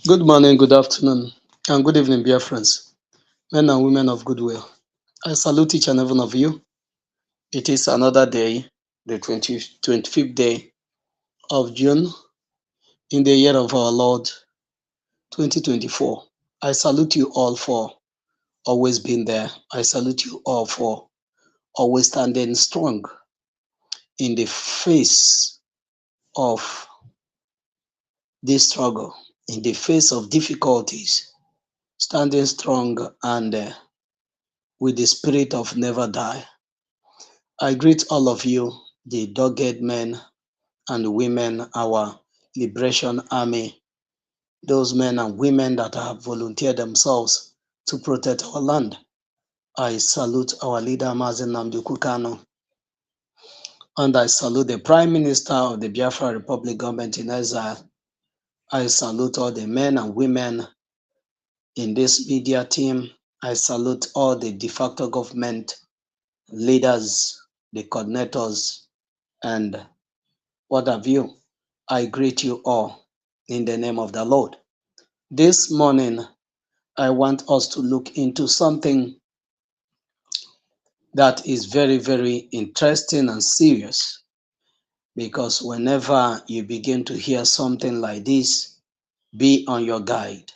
Good morning, good afternoon, and good evening, dear friends, men and women of goodwill. I salute each and every one of you. It is another day, the 25th day of June in the year of our Lord 2024. I salute you all for always being there. I salute you all for always standing strong in the face of this struggle, in the face of difficulties, standing strong and with the spirit of never die. I greet all of you, the dogged men and women, our Liberation Army, those men and women that have volunteered themselves to protect our land. I salute our leader, Mazen Namdeku Kanu, and I salute the Prime Minister of the Biafra Republic government in exile. I salute all the men and women in this media team. I salute all the de facto government leaders, the coordinators, and what have you. I greet you all in the name of the Lord. This morning, I want us to look into something that is very, very interesting and serious, because whenever you begin to hear something like this, be on your guard.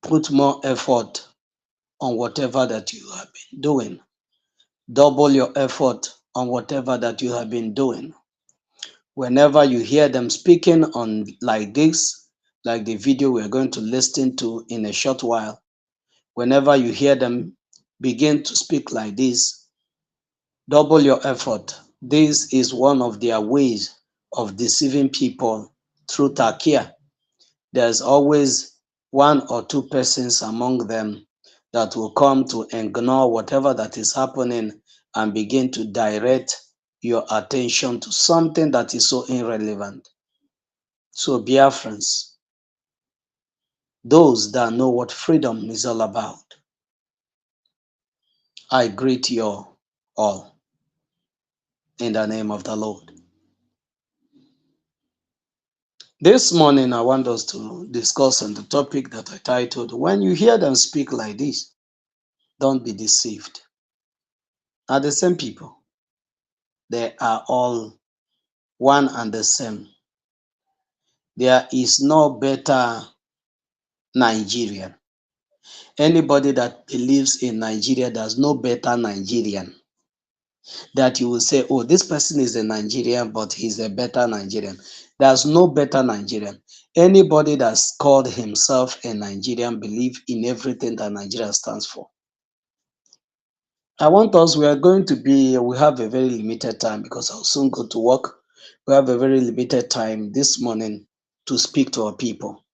Put more effort on whatever that you have been doing. Double your effort on whatever that you have been doing. Whenever you hear them speaking on like this, like the video we're going to listen to in a short while, whenever you hear them begin to speak like this, double your effort. This is one of their ways of deceiving people through takia. There's always one or two persons among them that will come to ignore whatever that is happening and begin to direct your attention to something that is so irrelevant. So, Biafrans, those that know what freedom is all about, I greet you all in the name of the Lord. This morning, I want us to discuss on the topic that I titled, When You Hear Them Speak Like This, Don't Be Deceived. Are the same people. They are all one and the same. There is no better Nigerian. Anybody that believes in Nigeria, there's no better Nigerian. That you will say, oh, this person is a Nigerian, but he's a better Nigerian. There's no better Nigerian. Anybody that's called himself a Nigerian believe in everything that Nigeria stands for. We have a very limited time because I'll soon go to work. We have a very limited time this morning to speak to our people.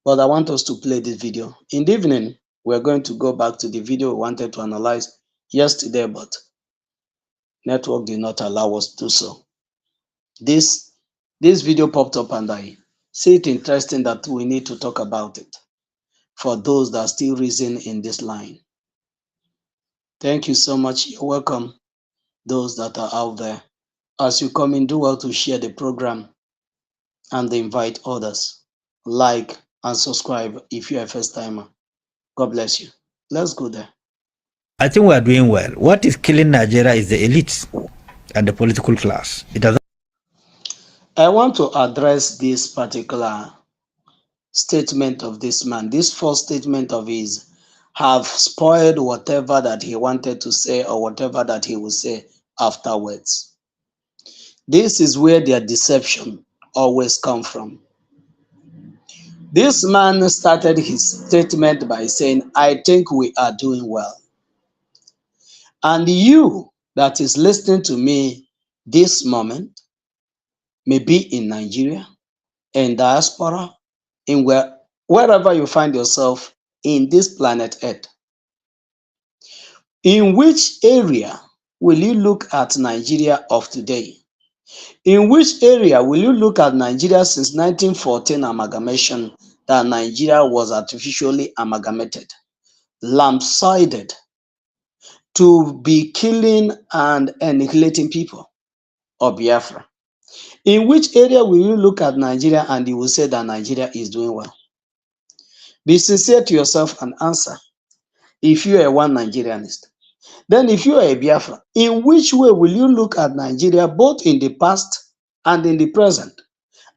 But I want us to play this video. In the evening, we're going to go back to the video we wanted to analyze yesterday, but network did not allow us to do so. This video popped up and I see it interesting that we need to talk about it for those that are still reason in this line. Thank you so much. You're welcome, those that are out there. As you come in, do well to share the program and invite others. Like and subscribe if you're a first timer. God bless you. Let's go there. I think we are doing well. What is killing Nigeria is the elites and the political class. It doesn't. I want to address this particular statement of this man. This first statement of his have spoiled whatever that he wanted to say or whatever that he will say afterwards. This is where their deception always come from. This man started his statement by saying, I think we are doing well. And you that is listening to me this moment may be in Nigeria, in diaspora, in wherever you find yourself in this planet Earth. In which area will you look at Nigeria of today? In which area will you look at Nigeria since 1914 amalgamation, that Nigeria was artificially amalgamated, lamb-sided, to be killing and annihilating people of Biafra? In which area will you look at Nigeria and you will say that Nigeria is doing well? Be sincere to yourself and answer if you are one Nigerianist. Then if you are a Biafra, in which way will you look at Nigeria both in the past and in the present?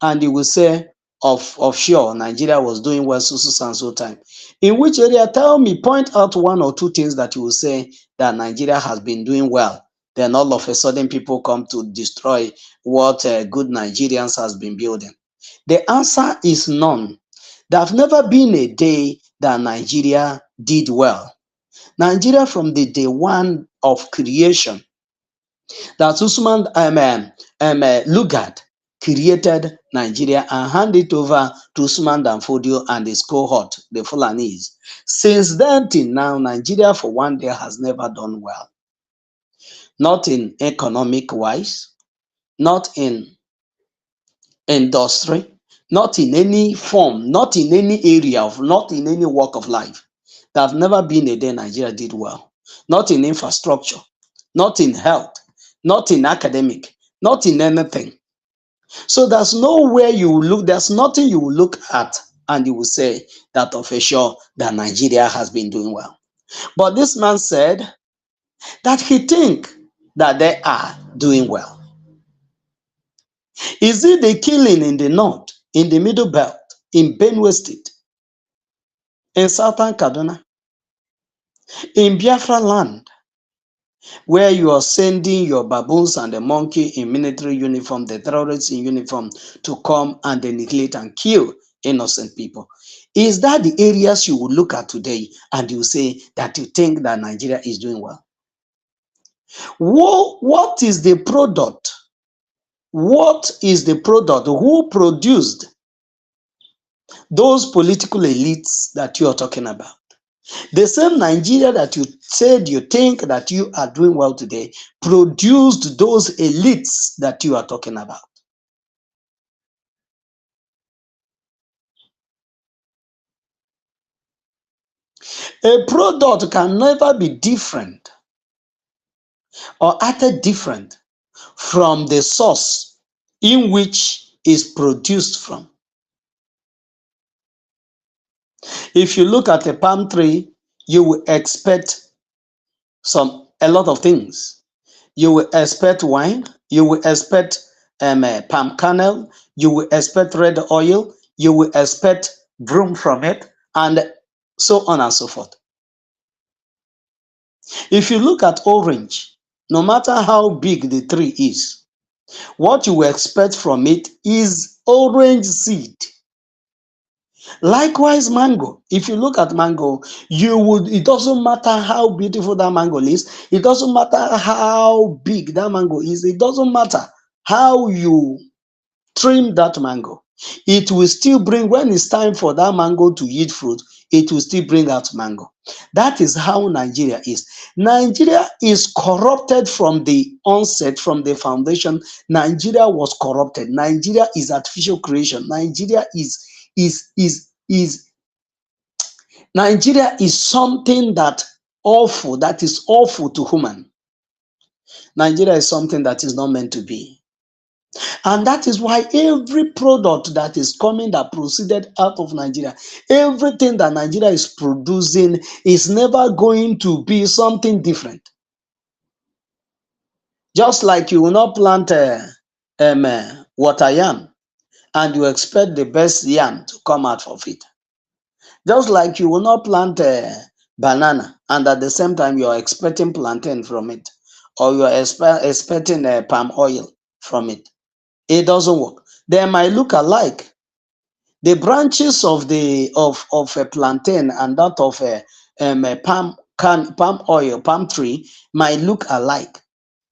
And you will say, of sure, Nigeria was doing well so and so time. In which area? Tell me, point out one or two things that you will say that Nigeria has been doing well. Then all of a sudden people come to destroy what good Nigerians has been building. The answer is none. There have never been a day that Nigeria did well. Nigeria from the day one of creation, that Usman Lugard created Nigeria and handed it over to Usman Danfodio and his cohort, the Fulanese. Since then till now, Nigeria for one day has never done well. Not in economic wise, not in industry, not in any form, not in any area of, not in any walk of life. There have never been a day Nigeria did well. Not in infrastructure, not in health, not in academic, not in anything. So there's nowhere you will look, there's nothing you will look at and you will say that of a sure that Nigeria has been doing well. But this man said that he think that they are doing well. Is it the killing in the north, in the middle belt, in Benue State, in southern Kaduna, in Biafra land, where you are sending your baboons and the monkey in military uniform, the terrorists in uniform, to come and annihilate and kill innocent people? Is that the areas you will look at today and you say that you think that Nigeria is doing well? What is the product? What is the product? Who produced those political elites that you are talking about? The same Nigeria that you said you think that you are doing well today produced those elites that you are talking about. A product can never be different or utterly different from the source in which is produced from. If you look at a palm tree, you will expect a lot of things. You will expect wine, you will expect palm kernel, you will expect red oil, you will expect broom from it, and so on and so forth. If you look at orange, no matter how big the tree is, what you will expect from it is orange seed. Likewise, mango. If you look at mango, it doesn't matter how beautiful that mango is, it doesn't matter how big that mango is, it doesn't matter how you trim that mango. It will still bring, when it's time for that mango to eat fruit, it will still bring out mango. That is how Nigeria is. Nigeria is corrupted from the onset, from the foundation. Nigeria was corrupted. Nigeria is artificial creation. Nigeria is Nigeria is something that is awful to human. Nigeria is something that is not meant to be. And that is why every product that is coming that proceeded out of Nigeria, everything that Nigeria is producing is never going to be something different. Just like you will not plant water yam and you expect the best yam to come out of it. Just like you will not plant a banana and at the same time you are expecting plantain from it, or you are expecting palm oil from it. It doesn't work. They might look alike. The branches of a plantain and that of a palm oil, palm tree might look alike,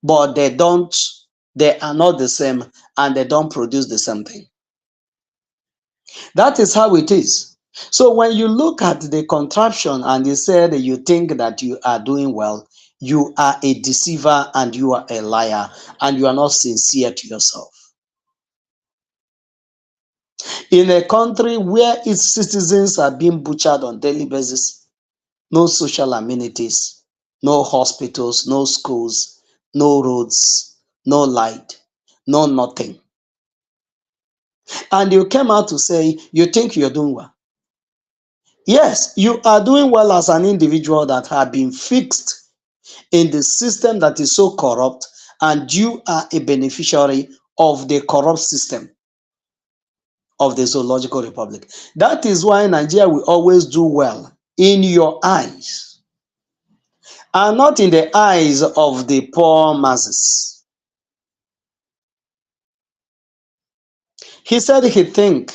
but they are not the same and they don't produce the same thing. That is how it is. So when you look at the contraption and you say that you think that you are doing well, you are a deceiver and you are a liar and you are not sincere to yourself. In a country where its citizens are being butchered on a daily basis, no social amenities, no hospitals, no schools, no roads, no light, no nothing. And you came out to say you think you're doing well. Yes, you are doing well as an individual that had been fixed in the system that is so corrupt, and you are a beneficiary of the corrupt system of the zoological republic. That is why Nigeria will always do well in your eyes and not in the eyes of the poor masses. He said he think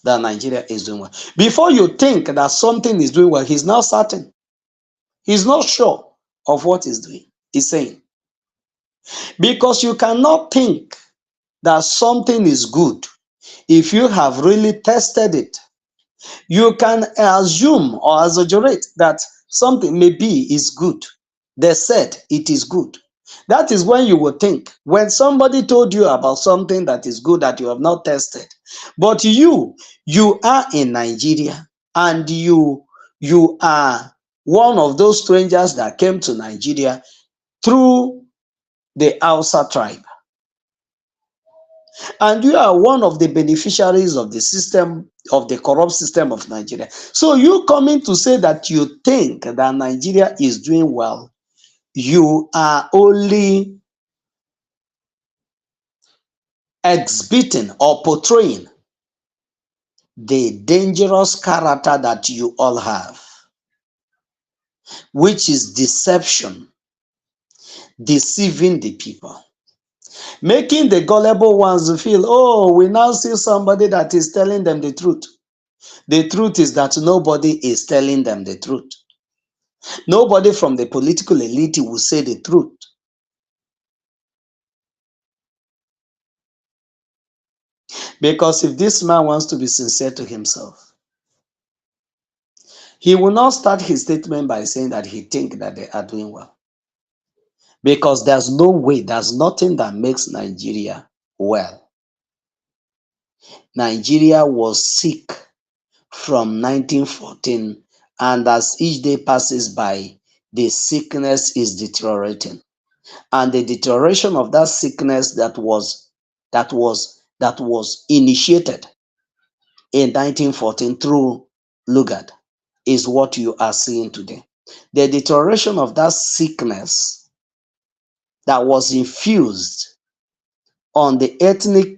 that Nigeria is doing well. Before you think that something is doing well, he's not certain. He's not sure of what he's doing. He's saying, because you cannot think that something is good if you have really tested it. You can assume or exaggerate that something maybe is good. They said it is good. That is when you will think, when somebody told you about something that is good that you have not tested, but you are in Nigeria, and you are one of those strangers that came to Nigeria through the Hausa tribe, and you are one of the beneficiaries of the system, of the corrupt system of Nigeria. So you coming to say that you think that Nigeria is doing well, you are only exhibiting or portraying the dangerous character that you all have, which is deception, deceiving the people, making the gullible ones feel, oh, we now see somebody that is telling them the truth. The truth is that nobody is telling them the truth. Nobody from the political elite will say the truth. Because if this man wants to be sincere to himself, he will not start his statement by saying that he thinks that they are doing well. Because there's no way, there's nothing that makes Nigeria well. Nigeria was sick from 1914, and as each day passes by, the sickness is deteriorating. And the deterioration of that sickness that was initiated in 1914 through Lugard is what you are seeing today. The deterioration of that sickness that was infused on the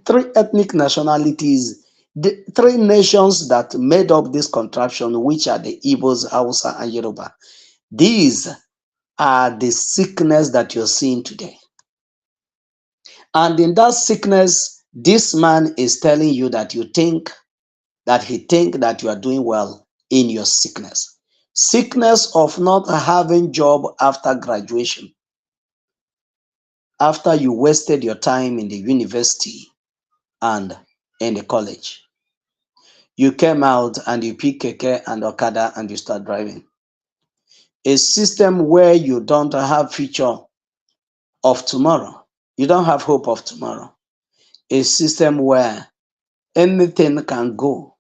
three ethnic nationalities, the three nations that made up this contraption, which are the Igbos, Hausa, and Yoruba. These are the sickness that you're seeing today. And in that sickness, this man is telling you that he think that you are doing well in your sickness. Sickness of not having job after graduation, after you wasted your time in the university and in the college. You came out and you pick keke and okada and you start driving. A system where you don't have future of tomorrow. You don't have hope of tomorrow. A system where anything can go.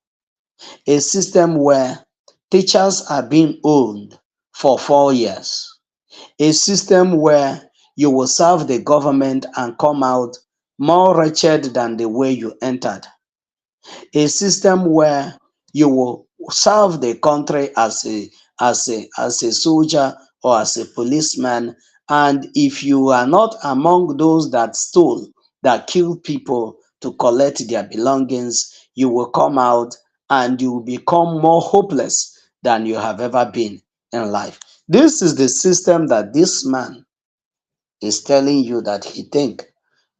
A system where teachers are being owned for 4 years. A system where you will serve the government and come out more wretched than the way you entered. A system where you will serve the country as a soldier or as a policeman, and if you are not among those that stole, that killed people to collect their belongings, you will come out and you will become more hopeless than you have ever been in life. This is the system that this man is telling you that he think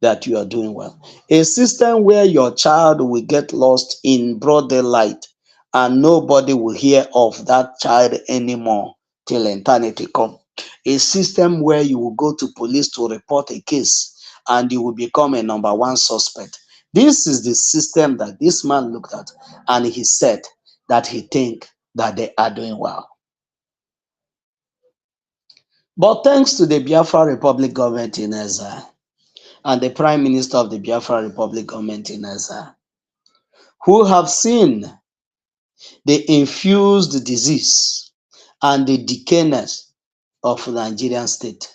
that you are doing well. A system where your child will get lost in broad daylight and nobody will hear of that child anymore till eternity come. A system where you will go to police to report a case and you will become a number one suspect. This is the system that this man looked at, and he said that he think that they are doing well. But thanks to the Biafra Republic government in exile and the Prime Minister of the Biafra Republic government in exile, who have seen the infused disease and the decayness of the Nigerian state,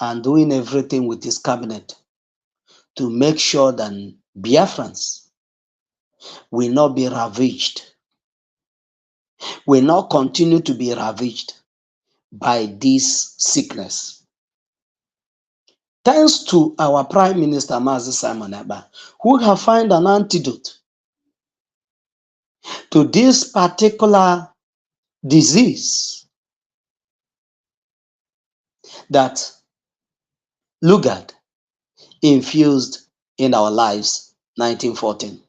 and doing everything with his cabinet to make sure that Biafrans will not be ravaged, will not continue to be ravaged by this sickness. Thanks to our Prime Minister, Mazi Simon Ekpa, who have found an antidote to this particular disease that Lugard infused in our lives 1914.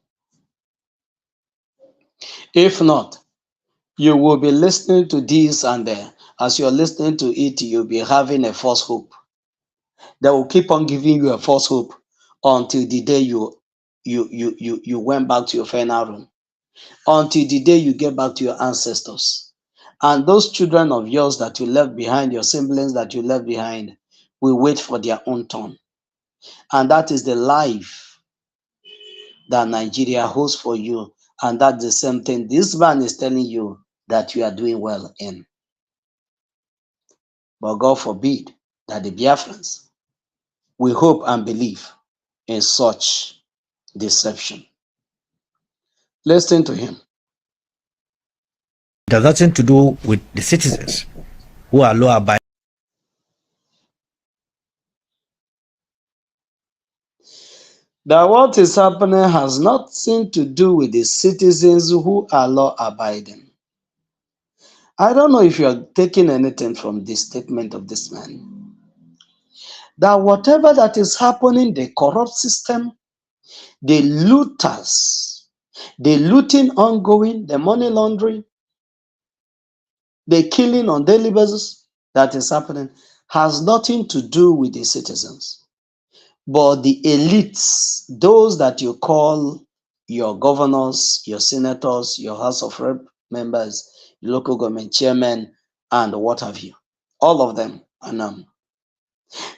If not, you will be listening to this, and as you're listening to it, you'll be having a false hope. They will keep on giving you a false hope until the day you went back to your final room, until the day you get back to your ancestors. And those children of yours that you left behind, your siblings that you left behind, will wait for their own turn. And that is the life that Nigeria holds for you. And that's the same thing this man is telling you that you are doing well in. But God forbid that the Biafrans will hope and believe in such deception. Listen to him. It has nothing to do with the citizens who are law-abiding. That what is happening has nothing to do with the citizens who are law-abiding. I don't know if you are taking anything from this statement of this man. That whatever that is happening, the corrupt system, the looters, the looting ongoing, the money laundering, the killing on daily basis that is happening has nothing to do with the citizens. But the elites, those that you call your governors, your senators, your House of Rep members, local government chairmen, and what have you, all of them are known,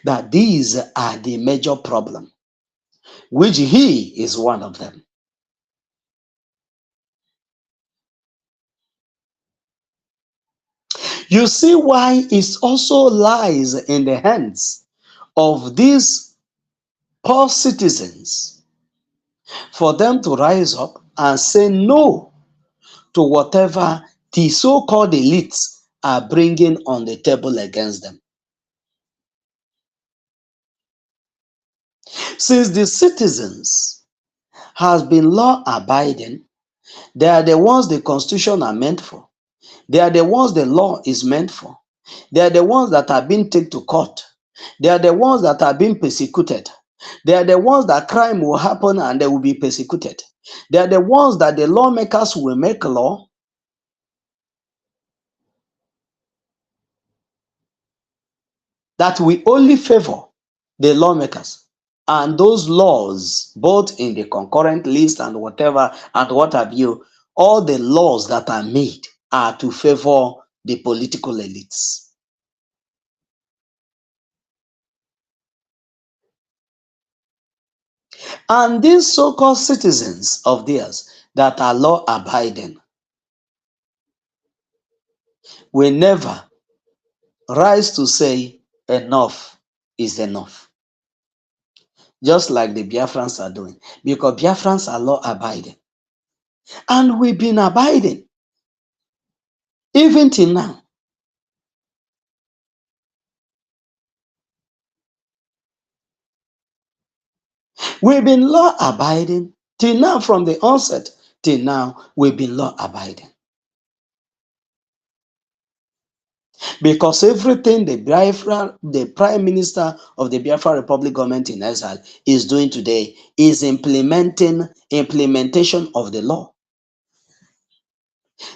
that these are the major problem, which he is one of them. You see why it also lies in the hands of these poor citizens for them to rise up and say no to whatever the so-called elites are bringing on the table against them. Since the citizens has been law-abiding, they are the ones the Constitution are meant for. They are the ones the law is meant for. They are the ones that are being taken to court. They are the ones that are being persecuted. They are the ones that crime will happen and they will be persecuted. They are the ones that the lawmakers will make law that will only favor the lawmakers. And those laws, both in the concurrent list and whatever, and what have you, all the laws that are made are to favor the political elites. And these so-called citizens of theirs that are law-abiding will never rise to say enough is enough. Just like the Biafrans are doing, because Biafrans are law-abiding. And we've been abiding, even till now. We've been law-abiding till now, from the onset till now, we've been law-abiding. Because everything the Prime Minister of the Biafra Republic government in exile is doing today is implementation of the law.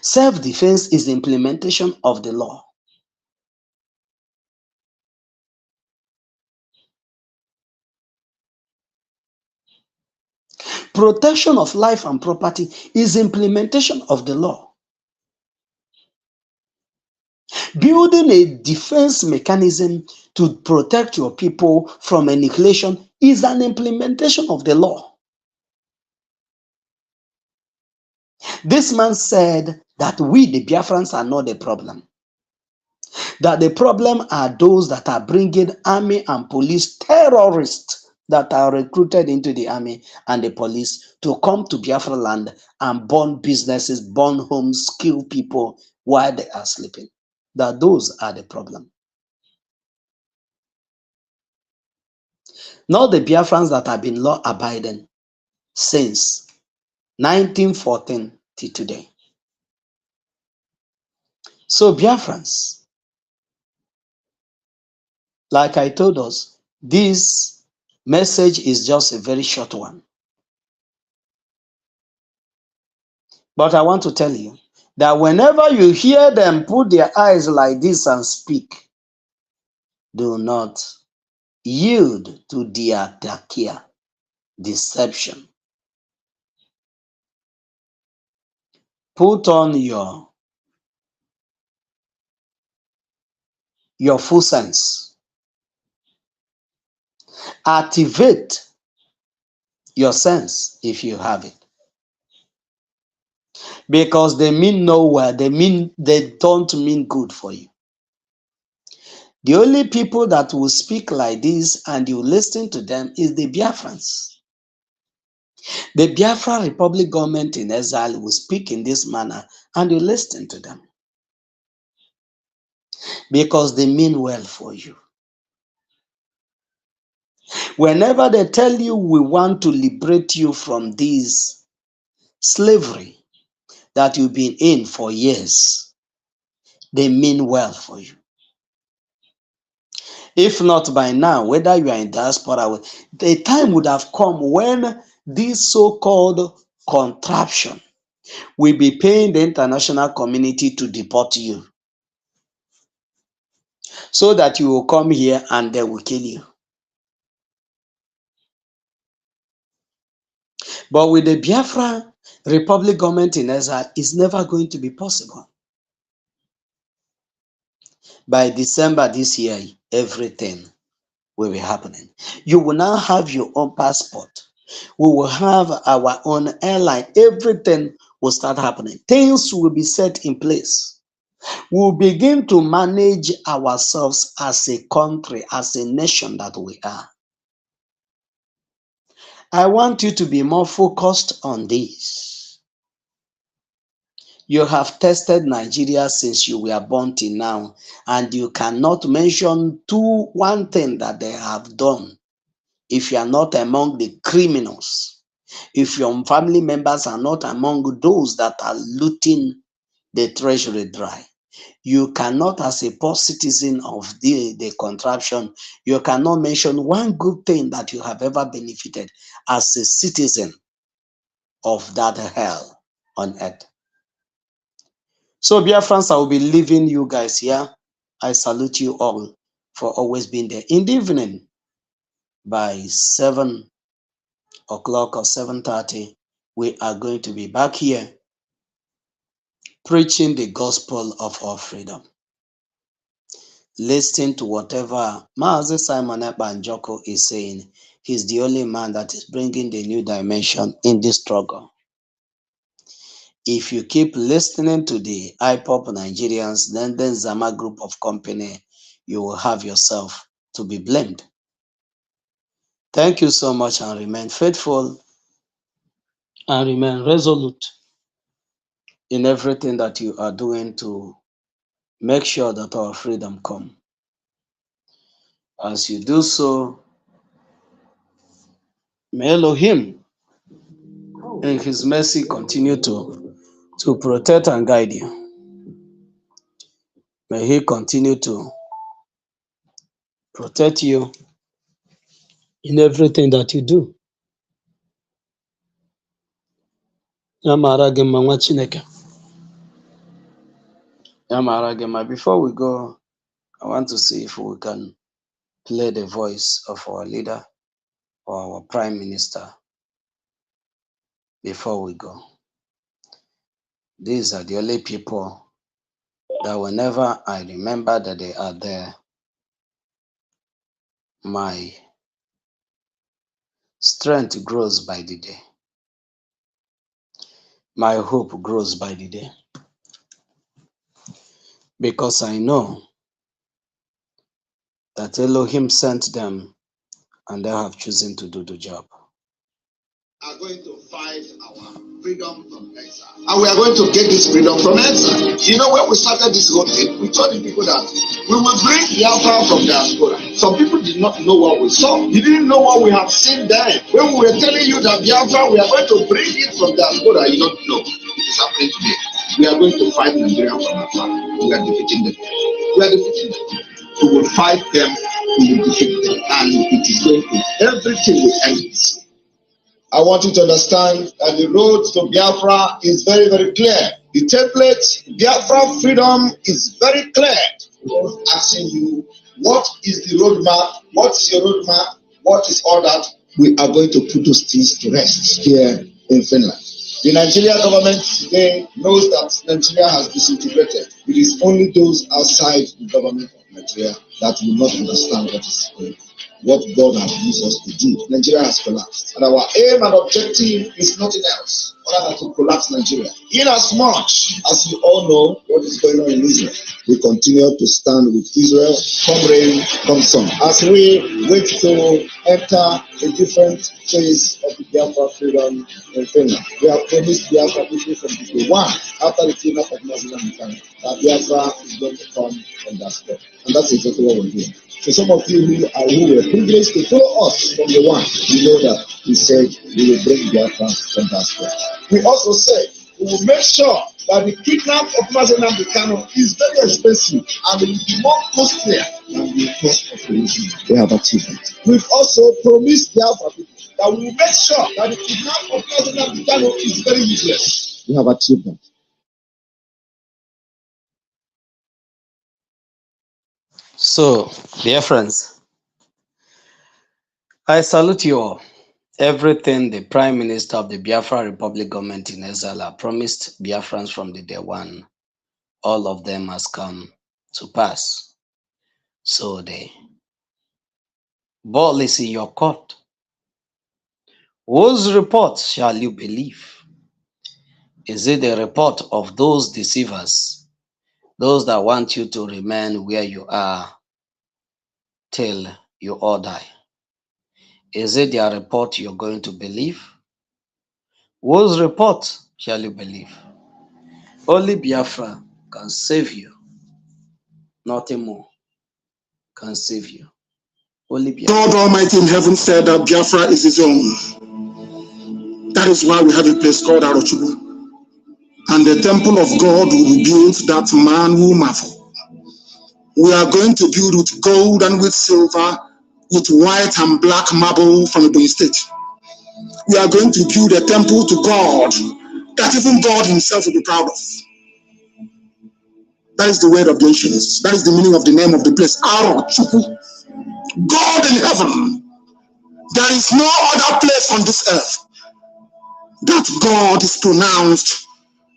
Self-defense is implementation of the law. Protection of life and property is implementation of the law. Building a defense mechanism to protect your people from annihilation is an implementation of the law. This man said that we, the Biafrans, are not the problem. That the problem are those that are bringing army and police terrorists that are recruited into the army and the police to come to Biafra land and burn businesses, burn homes, kill people while they are sleeping. That those are the problem. Not the Biafrans that have been law abiding since 1914 till today. So Biafrans, like I told us, this message is just a very short one. But I want to tell you that whenever you hear them put their eyes like this and speak, do not yield to their takia, deception. Put on your full sense. Activate your sense if you have it. Because they mean nowhere, they don't mean good for you. The only people that will speak like this and you listen to them is the Biafrans. The Biafra Republic government in exile will speak in this manner and you listen to them. Because they mean well for you. Whenever they tell you we want to liberate you from this slavery that you've been in for years, they mean well for you. If not by now, whether you are in diaspora, the time would have come when this so-called contraption will be paying the international community to deport you so that you will come here and they will kill you. But with the Biafra Republic government in exile, it's never going to be possible. By December this year, everything will be happening. You will now have your own passport. We will have our own airline. Everything will start happening. Things will be set in place. We will begin to manage ourselves as a country, as a nation that we are. I want you to be more focused on this. You have tested Nigeria since you were born till now, and you cannot mention one thing that they have done if you are not among the criminals, if your family members are not among those that are looting the treasury dry. You cannot, as a poor citizen of the contraption, you cannot mention one good thing that you have ever benefited as a citizen of that hell on earth. So, dear friends, I will be leaving you guys here. I salute you all for always being there. In the evening, by 7 o'clock or 7:30, we are going to be back here preaching the gospel of our freedom. Listen to whatever Mazi Simon Ekpa is saying. He's the only man that is bringing the new dimension in this struggle. If you keep listening to the IPOP Nigerians, then Zama group of company, you will have yourself to be blamed. Thank you so much, and remain faithful and remain resolute in everything that you are doing to make sure that our freedom comes. As you do so, may Elohim in his mercy continue to protect and guide you. May he continue to protect you in everything that you do. Before we go, I want to see if we can play the voice of our leader or our prime minister before we go. These are the only people that whenever I remember that they are there, my strength grows by the day. My hope grows by the day. Because I know that Elohim sent them and they have chosen to do the job. Are going to fight our freedom from exile. And we are going to get this freedom from exile. You know, when we started this whole thing, we told the people that we will bring Biafra from diaspora. Some people did not know what we saw. You didn't know what we have seen then. When we were telling you that Biafra, we are going to bring it from diaspora, you don't know. It is happening today. We are going to fight Nigeria from afar. We are defeating them. We are defeating them. We will fight them, we will defeat them. And it is going to, everything will end. I want you to understand that the road to Biafra is very, very clear. The template, Biafra freedom, is very clear. I'm asking you, what is the roadmap? What is your roadmap? What is all that? We are going to put those things to rest here in Finland. The Nigerian government today knows that Nigeria has disintegrated. It is only those outside the government of Nigeria that will not understand what is going on. What God has used us to do. Nigeria has collapsed. And our aim and objective is nothing else other than to collapse Nigeria. In as much as you all know what is going on in Israel, we continue to stand with Israel, come rain, come sun. As we wait to enter a different phase of the Biafra freedom in Finland, we have promised Biafra people from the day one, after the kidnap of Muslim Ghana, that Biafra is going to come from that step. And that's exactly what we're doing. So some of you who were privileged to follow us from the one, you know that we said we will bring Biafra from that step. We also said we will make sure that the kidnap of Mazen Ghana is very expensive and it will be more costly than the cost of religion. We have achieved it. We've also promised Biafra people that we will make sure that the kidnap of Mazen Ghana is very useless. We have achieved that. So, dear friends, I salute you all. Everything the Prime Minister of the Biafra Republic government in exile promised Biafrans from the day one, all of them has come to pass. So the ball is in your court. Whose report shall you believe? Is it the report of those deceivers, those that want you to remain where you are till you all die? Is it their report you're going to believe? Whose report shall you believe? Only Biafra can save you. Nothing more can save you. Only Biafra. God Almighty in heaven said that Biafra is his own. That is why we have a place called Arochukwu. And the temple of God will be built that man will marvel. We are going to build with gold and with silver, with white and black marble from Ebonyi State. We are going to build a temple to God that even God himself will be proud of. That is the word of the ancients. That is the meaning of the name of the place, Arochukwu. God in heaven. There is no other place on this earth that God is pronounced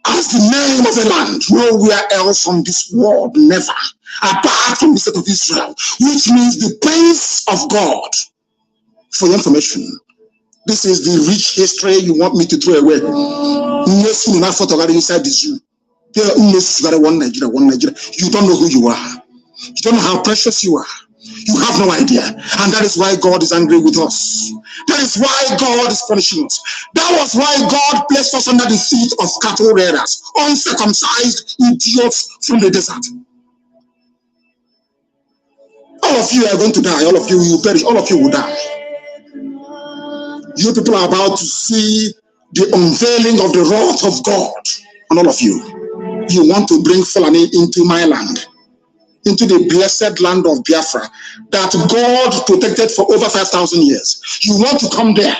as the name of a land. Nowhere else on this world, never, apart from the state of Israel, which means the place of God. For your information, this is the rich history you want me to throw away. Inside the zoo. One Nigeria, one Nigeria. You don't know who you are. You don't know how precious you are. You have no idea. And that is why God is angry with us. That is why God is punishing us. That was why God placed us under the feet of cattle rearers, uncircumcised idiots from the desert. All of you are going to die. All of you will perish. All of you will die. You people are about to see the unveiling of the wrath of God on all of you. You want to bring Fulani into my land, into the blessed land of Biafra that God protected for over 5,000 years. You want to come there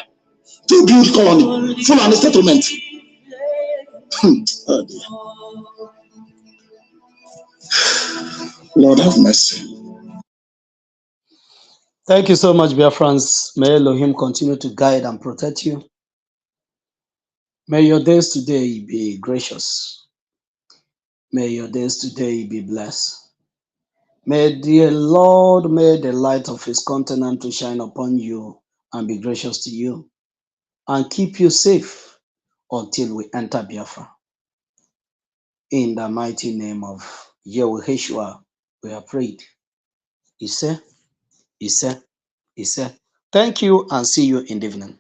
to build colony, Fulani settlement. Oh dear. Lord have mercy. Thank you so much, Biafrans. May Elohim continue to guide and protect you. May your days today be gracious. May your days today be blessed. May the Lord make the light of his countenance to shine upon you and be gracious to you and keep you safe until we enter Biafra. In the mighty name of Yahushua, we have prayed. Ise, Ise, Ise. Thank you and see you in the evening.